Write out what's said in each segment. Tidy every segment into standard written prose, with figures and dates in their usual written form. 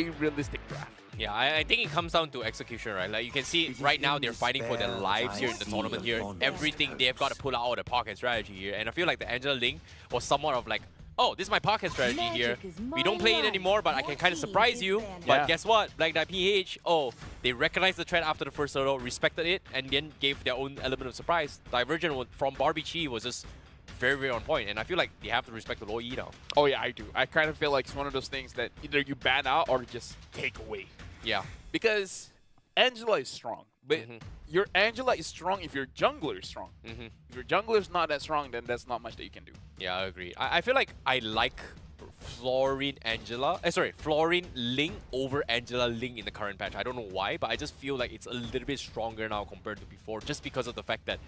a realistic draft. Yeah, I think it comes down to execution, right? Like you can see right now they're fighting for their lives here in the tournament here. Everything they've got to pull out of their pocket strategy here. And I feel like the Angela Ling was somewhat of like, oh, this is my pocket strategy here. We don't play it anymore, but I can kind of surprise you. But guess what? Black Knight PH, oh, they recognized the threat after the first solo, respected it, and then gave their own element of surprise. Divergent from Barbie Chi was just very, very on point, and I feel like they have to respect the low E now. Oh yeah, I do. I kind of feel like it's one of those things that either you ban out or just take away. Yeah. Because Angela is strong, but your Angela is strong if your jungler is strong. If your jungler is not that strong, then there's not much that you can do. Yeah, I agree. I feel like I like Florine Ling over Angela Ling in the current patch. I don't know why, but I just feel like it's a little bit stronger now compared to before, just because of the fact that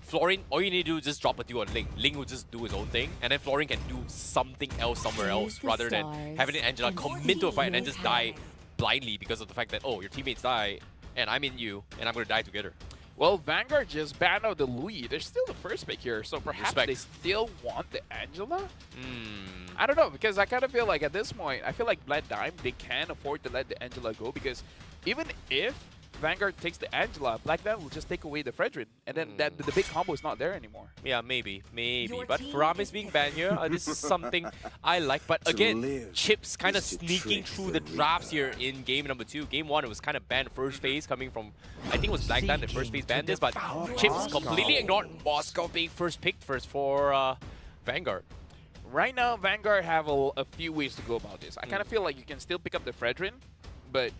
Florine, all you need to do is just drop a duo on Ling. Ling will just do his own thing, and then Florine can do something else somewhere else, rather than having an Angela commit to a fight and then just die blindly because of the fact that, oh, your teammates die, and I'm in you, and I'm going to die together. Well, Vanguard just banned out the Louis. They're still the first pick here, so perhaps they still want the Angela? I don't know, because I kind of feel like at this point, I feel like Black Dime, they can afford to let the Angela go, because even if Vanguard takes the Angela, Black Dime will just take away the Fredrin, and then the big combo is not there anymore. Yeah, maybe. But Faramis being banned here, this is something I like. But again, Chips kind of sneaking through the drafts here in game number 2. Game 1, it was kind of banned first phase coming from, I think it was Black Dime that first phase banned this, but Chips completely ignored Moscow being first picked for Vanguard. Right now, Vanguard have a few ways to go about this. I kind of feel like you can still pick up the Fredrin, but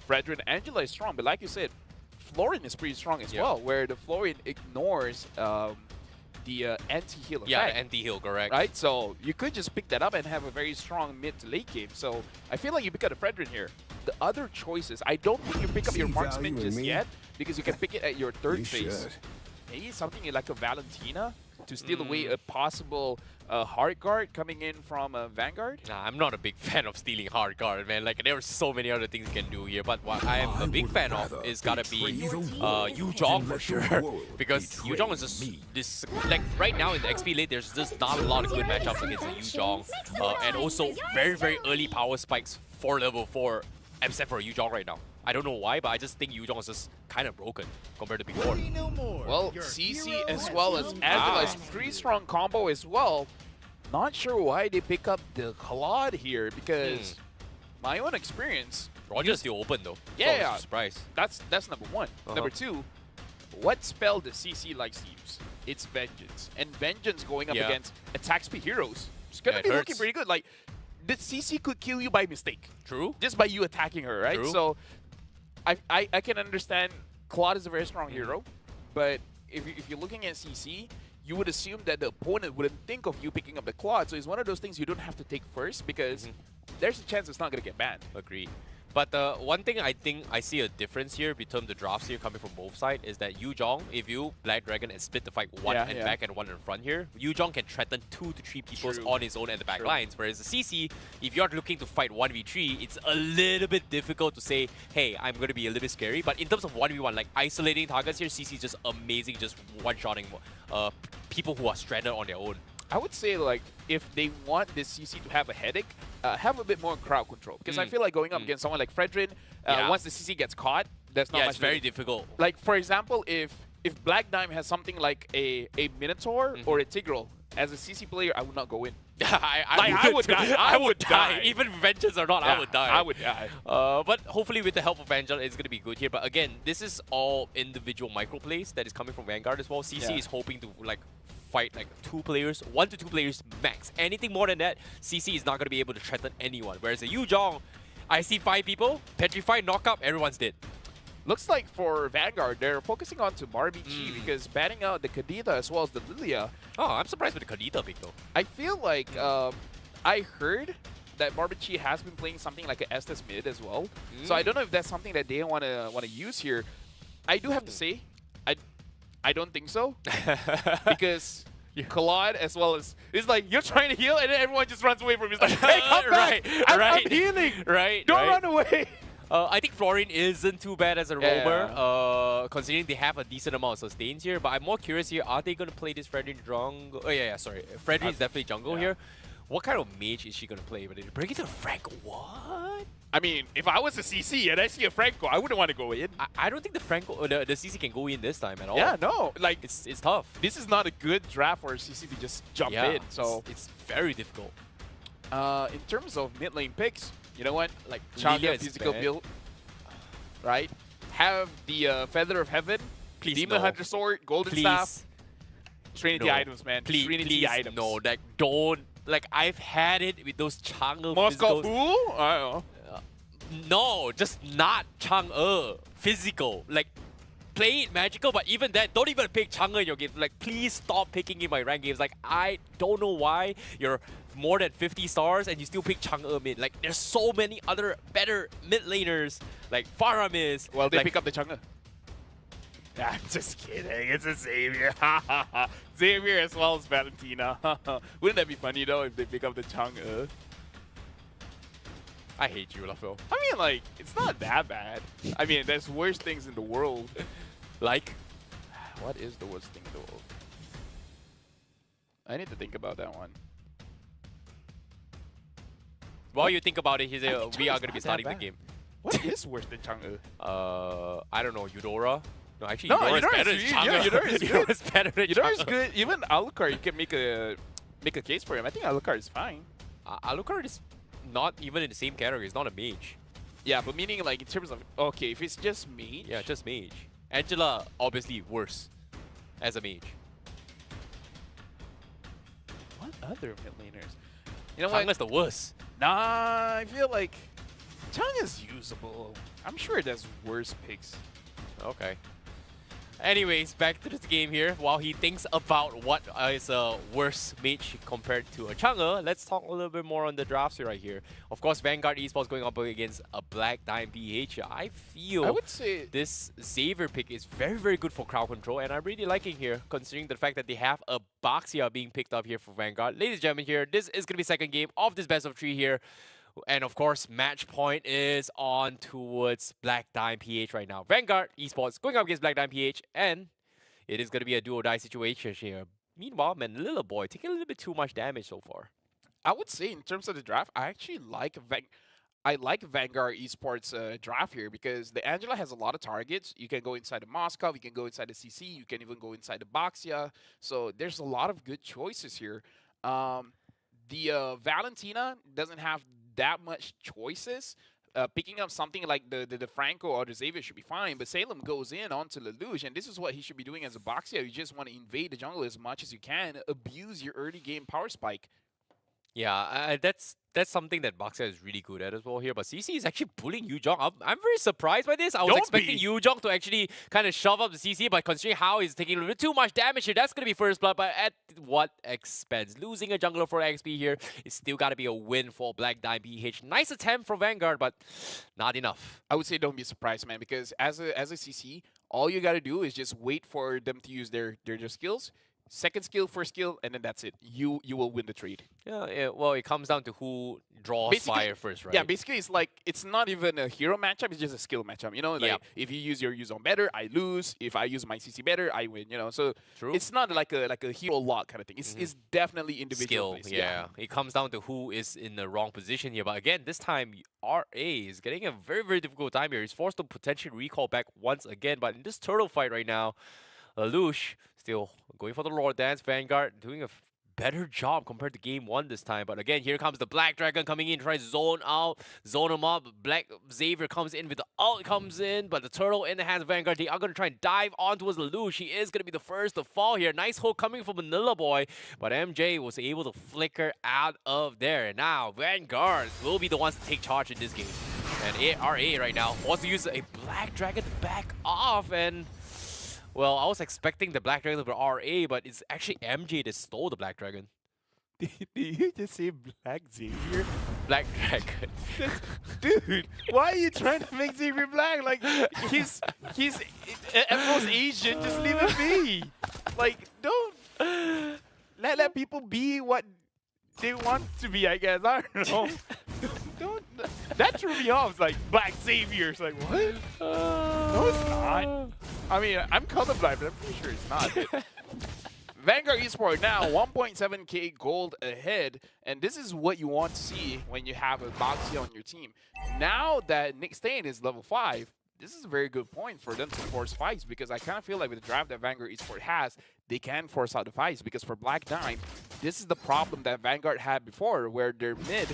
Fredrin Angela is strong, but like you said, Florine is pretty strong as well, where the Florine ignores the anti-heal effect. Yeah, the anti-heal, correct. Right? So you could just pick that up and have a very strong mid to late game. So I feel like you pick up the Fredrin here. The other choices, I don't think you pick up your Marksman just yet, because you can pick it at your third phase. Maybe something like a Valentina to steal away a possible hard guard coming in from Vanguard? Nah, I'm not a big fan of stealing hard guard, man. Like, there are so many other things you can do here, but what I am a big fan of is gotta be Yu Zhong for sure. Because Yu Zhong is just this, like, right now in the XP late, there's just not a lot of good matchups against the Yu Zhong. And also very, very early power spikes for level 4, except for Yu Zhong right now. I don't know why, but I just think Yu Zhong is just kind of broken compared to before. Well, CC as well as Angela is pretty strong combo as well. Not sure why they pick up the Claude here, because my own experience, Roger's still open though. Yeah, surprise. That's number one. Number two, what spell does CC likes to use? It's Vengeance, and Vengeance going up against attack speed heroes. It's gonna be looking pretty good. Like, the CC could kill you by mistake. True. Just by you attacking her, right? True. So I can understand Claude is a very strong hero, but if you're looking at CC, you would assume that the opponent wouldn't think of you picking up the Claude. So it's one of those things you don't have to take first, because there's a chance it's not going to get banned. Agreed. But one thing I think I see a difference here between the drafts here coming from both sides is that Yu Zhong, if you Black Dragon and split the fight one and back and one in front here, Yu Zhong can threaten 2 to 3 people on his own at the back lines. Whereas the CC, if you're looking to fight 1v3, it's a little bit difficult to say, hey, I'm going to be a little bit scary. But in terms of 1v1, like isolating targets here, CC is just amazing, just one-shotting people who are stranded on their own. I would say, like, if they want this CC to have a headache, have a bit more crowd control. Because I feel like going up against someone like Fredrin, once the CC gets caught, there's not much. It's very difficult. Like, for example, if Black Dime has something like a Minotaur or a Tigreal, as a CC player, I would not go in. I would die. I would die. Even Vengeance or not, I would die. I would die. But hopefully with the help of Angela, it's going to be good here. But again, this is all individual micro plays that is coming from Vanguard as well. CC is hoping to, like, fight like 2 players, 1 to 2 players max. Anything more than that, CC is not going to be able to threaten anyone. Whereas the Yu Zhong, I see 5 people, petrify, knock up, everyone's dead. Looks like for Vanguard, they're focusing on to Barbie Chi, because banning out the Kadita as well as the Lilia. Oh, I'm surprised with the Kadita pick though. I feel like I heard that Barbie Chi has been playing something like an Estes mid as well. So I don't know if that's something that they want to use here. I do have to say, I don't think so, because Claude as well as, it's like you're trying to heal and then everyone just runs away from you. It's like, hey, come back! I'm healing! Don't run away! I think Florine isn't too bad as a roamer, considering they have a decent amount of sustains here. But I'm more curious here, are they going to play this Fredrin jungle? Oh, sorry. Fredrin is definitely jungle here. What kind of mage is she gonna play? But bring it to Franco. What? I mean, if I was a CC and I see a Franco, I wouldn't want to go in. I don't think the Franco, the CC can go in this time at all. Yeah, no. Like, it's tough. this is not a good draft for a CC to just jump in. So it's very difficult. in terms of mid lane picks, you know what? Like, Lilia Chang'e is physical bad. build, right? Have the Feather of Heaven, Please Demon no. Hunter Sword, Golden Please. Staff, Trinity No. items, man. Please, Trinity items. no, like don't. Like I've had it with those Chang'e Moscow physicals. Fool? I don't know. No, just not Chang'e physical. Like play it magical, but even that, don't even pick Chang'e in your game. Like please stop picking in my rank games. Like I don't know why you're more than 50 stars and you still pick Chang'e mid. Like there's so many other better mid laners like Faramis. Well, they like, pick up the Chang'e. I'm just kidding. It's a Xavier. Xavier as well as Valentina. Wouldn't that be funny though if they pick up the Chang'e? I hate you, Lafel. I mean, like, it's not that bad. I mean, there's worse things in the world. Like, What is the worst thing in the world? I need to think about that one. while you think about it, we think are Chang'e's going to not be that starting the bad. game. What is worse than Chang'e? I don't know, Eudora? No, actually, No, Eudora is Eudora better is- than yeah, Chang'e. Eudora is good. Eudora is better than Eudora is Chang'e. good. Even Alucard, you can make a case for him. I think Alucard is fine. Alucard is not even in the same category. It's not a mage. Yeah, but meaning like in terms of okay, if it's just mage. Yeah, just mage. Angela, obviously worse as a mage. What other mid laners? You know what? Chang'e's the worst. Nah, I feel like Chang'e's usable. I'm sure there's worse picks. Okay. Anyways, back to this game here. While he thinks about what is a worse mage compared to a Chang'e, let's talk a little bit more on the drafts right here. Of course, Vanguard Esports going up against a Black Diamond PH. I feel I would say this Xavier pick is very, very good for crowd control, and I'm really liking here, considering the fact that they have a Baxia being picked up here for Vanguard. Ladies and gentlemen, here, this is going to be second game of this best of 3 here. And of course, match point is on towards Black Diamond PH right now. Vanguard Esports going up against Black Diamond PH, and it is going to be a do-or-die situation here. Meanwhile, man, little boy taking a little bit too much damage so far. I would say in terms of the draft, I actually like Vanguard Esports draft here because the Angela has a lot of targets. You can go inside the Moscow, you can go inside the CC, you can even go inside the Baxia. So there's a lot of good choices here. The Valentina doesn't have that much choices. Picking up something like the Franco or the Xavier should be fine, but Salem goes in onto Lelouch, and this is what he should be doing as a Baxia. You just want to invade the jungle as much as you can, abuse your early game power spike. Yeah, that's something that Baxia is really good at as well here. But CC is actually bullying Yujong. I'm very surprised by this. I was Don't expecting be. Yujong to actually kind of shove up the CC, but considering how he's taking a little bit too much damage here, that's going to be first blood. But at what expense? Losing a jungler for XP here, it's still got to be a win for Black Diamond PH. Nice attempt from Vanguard, but not enough. I would say don't be surprised, man, because as a CC, all you got to do is just wait for them to use their skills. Second skill, first skill, and then that's it. You will win the trade. Yeah, well, it comes down to who draws Basically- fire first, right? Yeah, basically it's like it's not even a hero matchup. It's just a skill matchup. You know, like Yeah. if you use your use on better, I lose. If I use my CC better, I win. You know, so True. it's not like a hero lock kind of thing. It's definitely individual. Skill, based. yeah. It comes down to who is in the wrong position here. But again, this time, RA is getting a very, very difficult time here. He's forced to potentially recall back once again. But in this turtle fight right now, Lelouch still going for the Lord Dance. Vanguard doing a better job compared to game 1 this time. But again, here comes the Black Dragon coming in, tries to zone him up. Black Xavier comes in with the ult comes in, but the turtle in the hands of Vanguard. They are going to try and dive on towards Lelouch. He is going to be the first to fall here. Nice hook coming from Manila Boy, but MJ was able to flicker out of there. Now, Vanguard will be the ones to take charge in this game. And RA right now wants to use a Black Dragon to back off, and well, I was expecting the Black Dragon to be RA, but it's actually MJ that stole the Black Dragon. Did you just say Black Xavier? Black Dragon. Dude, why are you trying to make Xavier black? Like he's at most Asian. Just leave him be. Like don't let people be what they want to be. I guess I don't know. Don't. That threw me off. It's like Black Xavier. It's like what? No, it's not. I mean, I'm colorblind, but I'm pretty sure it's not. Vanguard Esports now 1.7k gold ahead, and this is what you want to see when you have a Boxy on your team. Now that Nick Stain is level 5, this is a very good point for them to force fights, because I kind of feel like with the drive that Vanguard Esports has, they can force out the fights, because for Black Dime, this is the problem that Vanguard had before, where their mid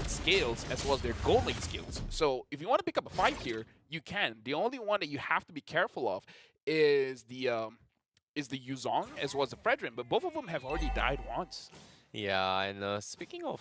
scales as well as their gold lane scales. So if you want to pick up a fight here, you can. The only one that you have to be careful of is the Yuzong as well as the Fredrin, but both of them have already died once. Yeah, and speaking of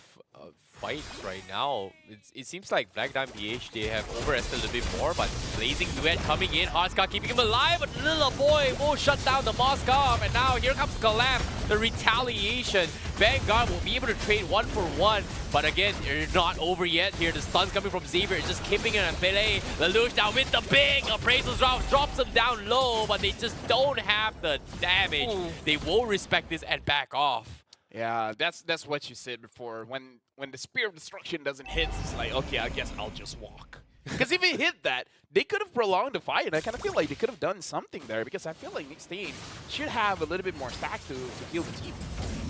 fights right now, it seems like Black Dime PH, they have overestimated a little bit more, but Blazing Duet coming in, Hardska keeping him alive, but little boy will shut down the Moskov, and now here comes Kalam, the retaliation. Vanguard will be able to trade 1-for-1, but again, you're not over yet here. The stun's coming from Xavier, it's just keeping it on Pele. Lelouch now with the big appraisals round, drops him down low, but they just don't have the damage. Ooh. They will respect this and back off. Yeah, that's what you said before. When the Spear of Destruction doesn't hit, it's like, okay, I guess I'll just walk. Because if it hit that, they could have prolonged the fight, and I kind of feel like they could have done something there, because I feel like Nick Stain should have a little bit more stacks to heal the team.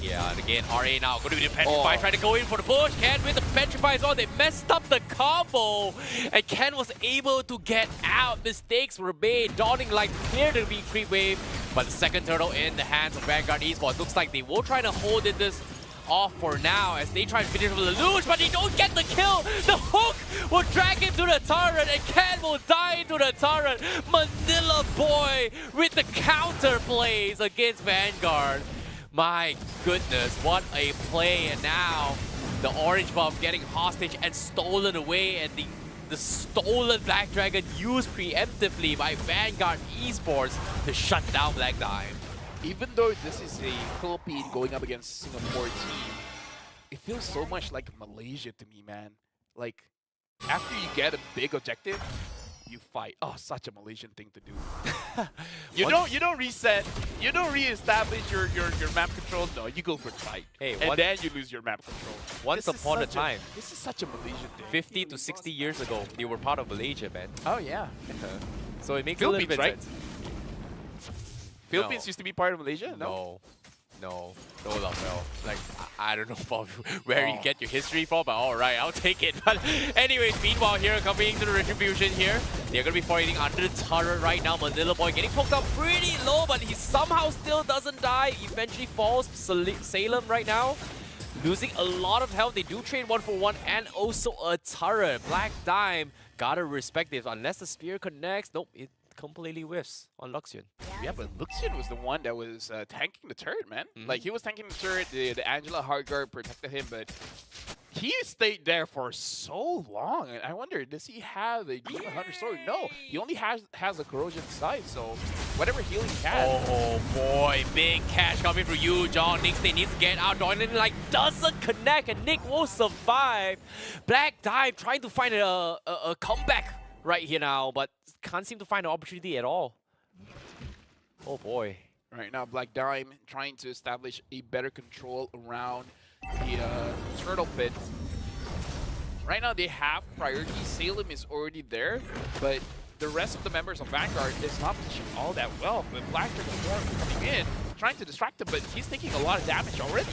Yeah, and again, RA now going to be the Petrify, trying to go in for the push. Ken with the Petrify as well. They messed up the combo, and Ken was able to get out. Mistakes were made. Dawning Light clear to be creep wave, but the second turtle in the hands of Vanguard Esports. Looks like they will try to hold it this off for now as they try to finish with the luge, but they don't get the kill. The hook will drag him to the turret, and Ken will die into the turret. Manila Boy with the counter plays against Vanguard. My goodness, what a play. And now the orange buff getting hostage and stolen away, and the stolen Black Dragon used preemptively by Vanguard Esports to shut down Black Dime. Even though this is a Philippine going up against Singapore team, it feels so much like Malaysia to me, man. Like, after you get a big objective, you fight. Oh, such a Malaysian thing to do. you don't reset. You don't reestablish your map control. No, you go for the fight. Hey, and then you lose your map control. Once upon a time. This is such a Malaysian thing. 50 to 60 years ago, they were part of Malaysia, man. Oh yeah. So it makes a little bit sense. Philippines used to be part of Malaysia? No, Lafel. Like, I don't know about where you get your history from, but alright, I'll take it. But anyways, meanwhile here, coming to the Retribution here, they're going to be fighting under the turret right now. Manila Boy getting poked up pretty low, but he somehow still doesn't die. Eventually falls. Salem right now, losing a lot of health. They do trade 1-for-1 and also a turret. Black Dime, gotta respect this. Unless the spear connects, nope, it completely whiffs on Luxion. Yeah, but Luxion was the one that was tanking the turret, man. Like, he was tanking the turret, the Angela hardguard protected him, but he stayed there for so long. And I wonder, does he have a Demon Hunter sword? No, he only has a corrosion scythe, so whatever healing he has. Oh boy, big cash coming for you, John. Nick Stain needs to get out. Dawning Light doesn't connect, and Nick will survive. Black Dime trying to find a comeback right here now, but can't seem to find an opportunity at all. Oh boy. Right now, Black Dime trying to establish a better control around the turtle pit. Right now, they have priority. Salem is already there, but the rest of the members of Vanguard is not positioned all that well. But Black Dragon coming in, trying to distract him, but he's taking a lot of damage already.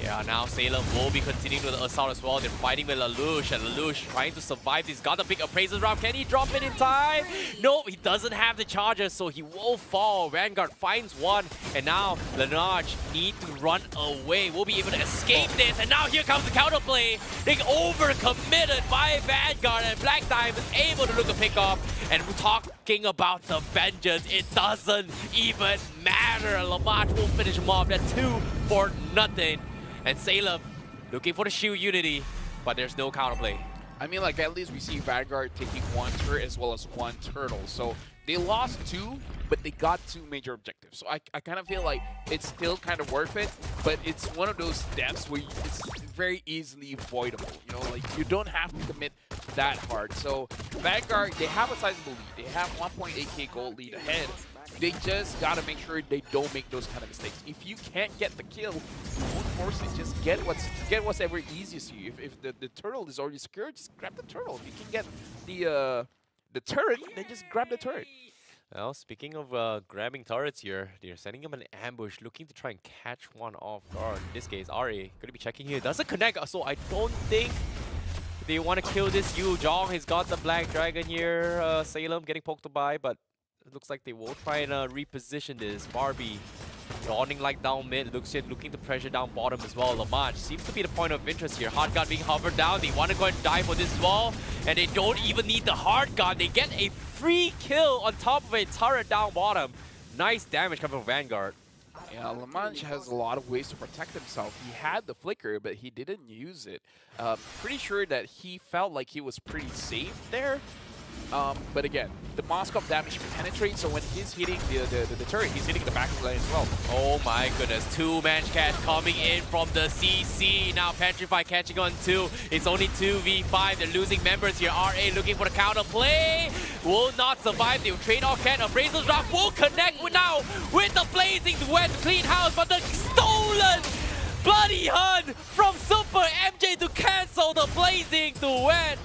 Yeah, now Salem will be continuing with the assault as well. They're fighting with Lelouch, and Lelouch trying to survive. He's got a big appraisal round. Can he drop it in time? No, he doesn't have the charger, so he will fall. Vanguard finds one, and now Lenarch need to run away. We'll be able to escape this, and now here comes the counterplay. Being overcommitted by Vanguard, and Black Dime is able to look a pick off. And we're talking about the vengeance. It doesn't even matter. Lamach will finish him off. That's 2-0. And Salem looking for the shield unity, but there's no counterplay. I mean, like, at least we see Vanguard taking one turret as well as one turtle. So they lost 2, but they got 2 major objectives. So I kind of feel like it's still kind of worth it, but it's one of those deaths where it's very easily avoidable. You know, like, you don't have to commit that hard. So Vanguard, they have a sizable lead. They have 1.8k gold lead ahead. They just gotta make sure they don't make those kind of mistakes. If you can't get the kill, don't force it. Just get what's ever easiest to you. If the turtle is already secured, just grab the turtle. If you can get the turret, then just grab the turret. Well, speaking of grabbing turrets here, they're setting up an ambush, looking to try and catch one off guard. In this case, RA going to be checking here. Doesn't connect, so I don't think they want to kill this Yu Jong. He's got the Black Dragon here. Salem getting poked by, but it looks like they will try and reposition this. Barbie dawning like down mid. Looking to pressure down bottom as well. Lamage seems to be the point of interest here. Hard gun being hovered down. They want to go and die for this as well. And they don't even need the hard gun. They get a free kill on top of a turret down bottom. Nice damage coming from Vanguard. Yeah, Lamage has a lot of ways to protect himself. He had the flicker, but he didn't use it. Pretty sure that he felt like he was pretty safe there. But again, the Moskov damage penetrates, so when he's hitting the turret, he's hitting the back of the line as well. Oh my goodness, two-man catch coming in from the CC. Now Petrify catching on two. It's only 2v5. They're losing members here. RA looking for the counter play. Will not survive. They'll trade off Cat. Appraisal's drop will connect now with the blazing wet clean house, but the stolen bloody hunt from Super MJ to cancel the blazing duet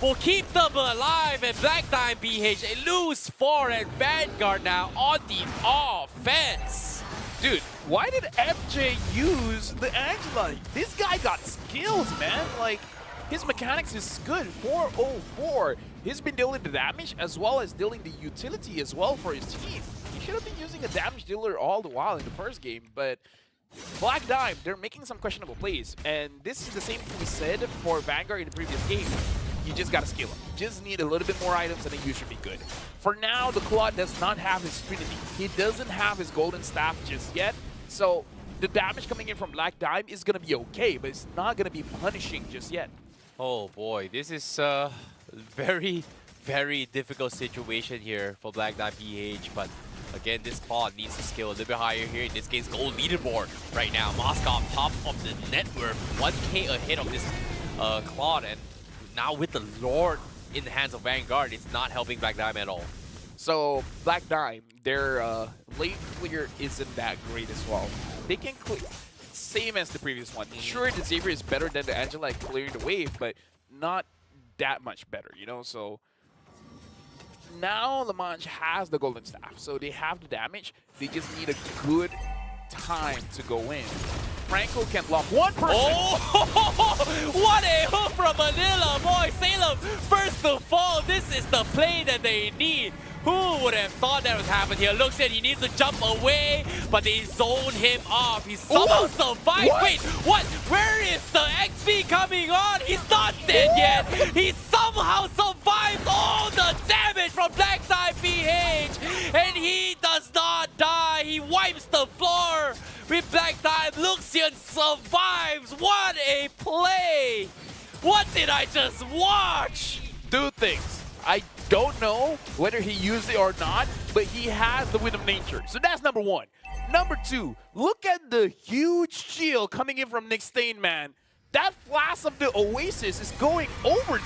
will keep them alive, and Black Time BH, they lose 4, and Vanguard now on the offense. Dude, why did MJ use the Angela? This guy got skills, man. Like, his mechanics is good. 404. He's been dealing the damage as well as dealing the utility as well for his team. He should have been using a damage dealer all the while in the first game, but Black Dime, they're making some questionable plays. And this is the same thing we said for Vanguard in the previous game. You just gotta scale up. Just need a little bit more items and then you should be good. For now, the Claude does not have his Trinity. He doesn't have his Golden Staff just yet. So the damage coming in from Black Dime is gonna be okay, but it's not gonna be punishing just yet. Oh boy, this is a very, very difficult situation here for Black Dime BH, but again, this Claude needs to scale a little bit higher here. In this case, gold leaderboard right now. Moskov top of the net worth, 1K ahead of this Claude, and now with the Lord in the hands of Vanguard, it's not helping Black Dime at all. So Black Dime, their lane clear isn't that great as well. They can clear, same as the previous one. Sure, the Xavier is better than the Angela at clearing the wave, but not that much better, you know? So now Lamage has the Golden Staff, so they have the damage. They just need a good time to go in. Franco can block one person. Oh, what a hook from Manila. Boy, Salem first to fall. This is the play that they need. Who would have thought that would happen here? Looks like he needs to jump away, but they zone him off. He somehow survived. What? Wait, what? Where is the XP coming on? He's not dead yet. He somehow survives all the damage from Black Time BH, and he does not die. He wipes the floor with Black Time. Luxian survives. What a play! What did I just watch? Two things. I don't know whether he used it or not, but he has the Wind of Nature. So that's number one. Number two, look at the huge shield coming in from Nick Stain, man. That flash of the Oasis is going over